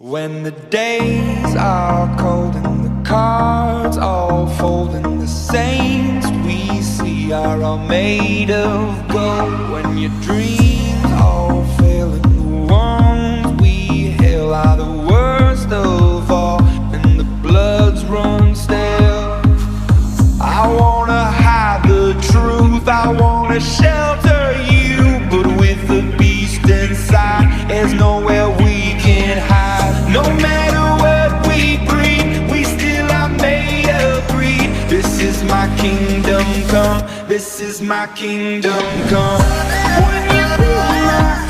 When the days are cold and the cards all fold and the saints we see are all made of gold, when your dreams all fail and the ones we hail are the worst of all and the bloods run stale, I wanna hide the truth, I wanna shelter you, but with the beast inside there's nowhere we can hide. No matter what we breed, we still are made of greed. This is my kingdom come, this is my kingdom come. When you